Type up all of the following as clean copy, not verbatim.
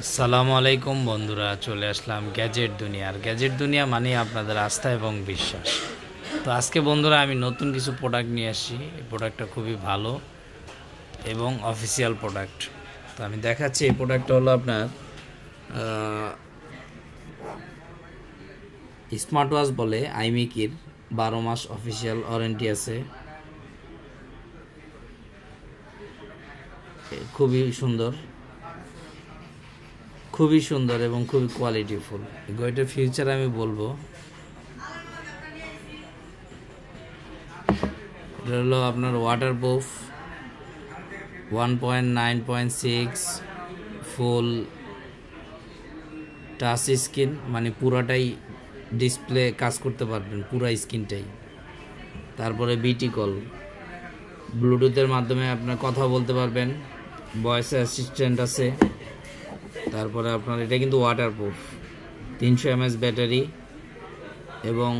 আসসালামু আলাইকুম বন্ধুরা, চলে আসলাম গ্যাজেট দুনিয়ার। গ্যাজেট দুনিয়া মানে আপনাদের আস্থা এবং বিশ্বাস। তো আজকে বন্ধুরা আমি নতুন কিছু প্রোডাক্ট নিয়ে আসছি। এই প্রোডাক্টটা খুবই ভালো এবং অফিসিয়াল প্রোডাক্ট। তো আমি দেখাচ্ছি, এই প্রোডাক্টটা হলো আপনার স্মার্ট ওয়াচ বলে আইমিকির। 12 মাস অফিসিয়াল ওয়ারেন্টি আছে। খুবই সুন্দর এবং খুবই কোয়ালিটিফুল। ঘড়িটার ফিউচার আমি বলবো, এটা হলো আপনার ওয়াটারপ্রুফ, 1.9.6 ফুল টাচ স্ক্রিন, মানে পুরাটাই ডিসপ্লে কাজ করতে পারবেন, পুরা স্ক্রিনটাই। তারপরে বিটি কল, ব্লুটুথের মাধ্যমে আপনার কথা বলতে পারবেন, ভয়েস অ্যাসিস্ট্যান্ট আছে। তারপরে আপনার এটা কিন্তু ওয়াটারপ্রুফ, 300 mAh ব্যাটারি এবং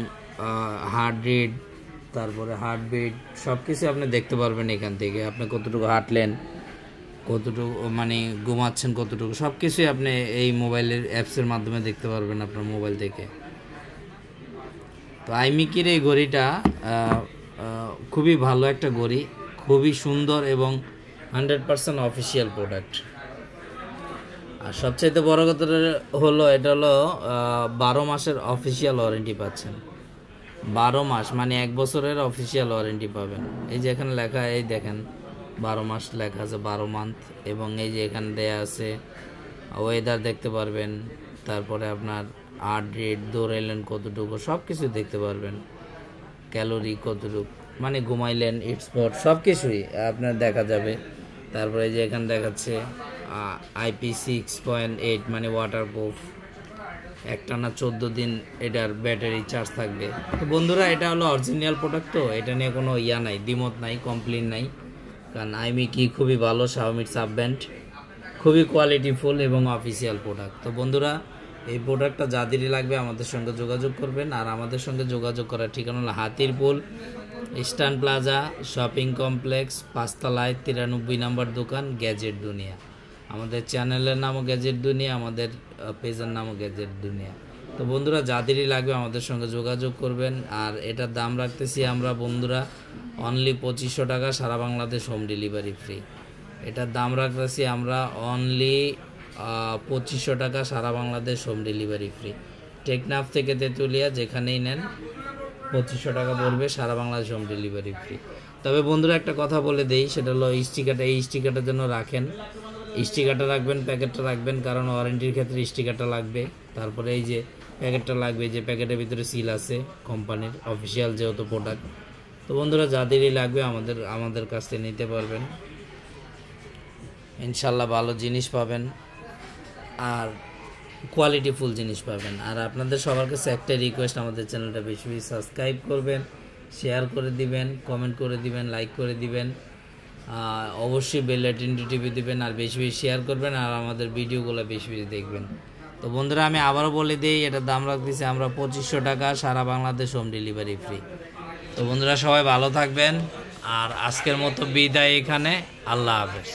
হার্ট রেট, তারপরে হার্টবিট সব কিছু আপনি দেখতে পারবেন এখান থেকে। আপনি কতটুকু হাঁটলেন, কতটুকু মানে ঘুমাচ্ছেন, কতটুকু সব কিছুই আপনি এই মোবাইলের অ্যাপসের মাধ্যমে দেখতে পারবেন আপনার মোবাইল থেকে। তো আইমিকির এই ঘড়িটা খুবই ভালো একটা ঘড়ি, খুবই সুন্দর এবং 100% অফিসিয়াল প্রোডাক্ট। আর সবচাইতে বড় কথা হলো, এটা হলো 12 মাসের অফিসিয়াল ওয়ারেন্টি পাচ্ছেন। 12 মাস মানে 1 বছরের অফিসিয়াল ওয়ারেন্টি পাবেন। এই যে এখানে লেখা, এই দেখেন 12 মাস লেখা আছে, 12 মান্থ। এবং এই যে এখানে দেয়া আছে ওয়েদার দেখতে পারবেন, তারপরে আপনার হার্ট রেট, দৌড়াইলেন কতটুকু সব কিছু দেখতে পারবেন, ক্যালোরি কতটুকু, মানে ঘুমাইলেন, ইট স্পট সব কিছুই আপনার দেখা যাবে। তারপরে যে এখানে দেখাচ্ছে IP6.8 মানে ওয়াটারপ্রুফ, একটানা 14 দিন এটার ব্যাটারি চার্জ থাকবে। তো বন্ধুরা, এটা হলো অরিজিনাল প্রোডাক্ট, তো এটা নিয়ে কোনো নাই, দ্বিমত নাই, কমপ্লেন নাই। কারণ আইমিকি খুবই ভালো, শাওমির সাব ব্র্যান্ড, খুবই কোয়ালিটিফুল এবং অফিসিয়াল প্রোডাক্ট। তো বন্ধুরা, এই প্রোডাক্টটা যাদেরই লাগবে আমাদের সঙ্গে যোগাযোগ করবেন। আর আমাদের সঙ্গে যোগাযোগ করার ঠিকানা হলো Hatirpul eastern plaza shopping complex, 5 তলায় 93 নম্বর দোকান, গ্যাজেট দুনিয়া। আমাদের চ্যানেলের নামও গ্যাজেট দুনিয়া, আমাদের পেজের নামও গ্যাজেট দুনিয়া। তো বন্ধুরা, যাদেরই লাগবে আমাদের সঙ্গে যোগাযোগ করবেন। আর এটার দাম রাখতেছি আমরা বন্ধুরা অনলি 2500 টাকা, সারা বাংলাদেশ হোম ডেলিভারি ফ্রি। এটার দাম রাখতেছি আমরা অনলি 2500 টাকা, সারা Bangladesh home delivery free. Teknaf থেকে তেঁতুলিয়া যেখানেই নেন 2500 টাকা পড়বে, সারা বাংলাদেশ হোম ডেলিভারি ফ্রি। তবে বন্ধুরা, একটা কথা বলে দেই, সেটা হলো স্টিকারটা, এই স্টিকারটার জন্য রাখেন, স্টিকারটা রাখবেন, প্যাকেটটা রাখবেন, কারণ ওয়ারেন্টির ক্ষেত্রে স্টিকারটা লাগবে। তারপরে এই যে প্যাকেটটা লাগবে, যে প্যাকেটের ভিতরে সিল আছে কোম্পানির অফিসিয়াল যেহেতু প্রোডাক্ট। তো বন্ধুরা, যাদেরই লাগবে আমাদের কাছ থেকে নিতে পারবেন, ইনশাল্লাহ ভালো জিনিস পাবেন আর কোয়ালিটিফুল জিনিস পাবেন। আর আপনাদের সবার কাছে একটা রিকোয়েস্ট, আমাদের চ্যানেলটা বেশি বেশি সাবস্ক্রাইব করবেন, শেয়ার করে দিবেন, কমেন্ট করে দিবেন, লাইক করে দিবেন, অবশ্যই বেল আইকনটি টিপে দিবেন, আর বেশি বেশি শেয়ার করবেন, আর আমাদের ভিডিওগুলো বেশি বেশি দেখবেন। তো বন্ধুরা, আমি আবারও বলে দিই, এটার দাম রাখতেছি আমরা 2500 টাকা, সারা বাংলাদেশ হোম ডেলিভারি ফ্রি। তো বন্ধুরা, সবাই ভালো থাকবেন, আর আজকের মতো বিদায় এখানে। আল্লাহ হাফেজ।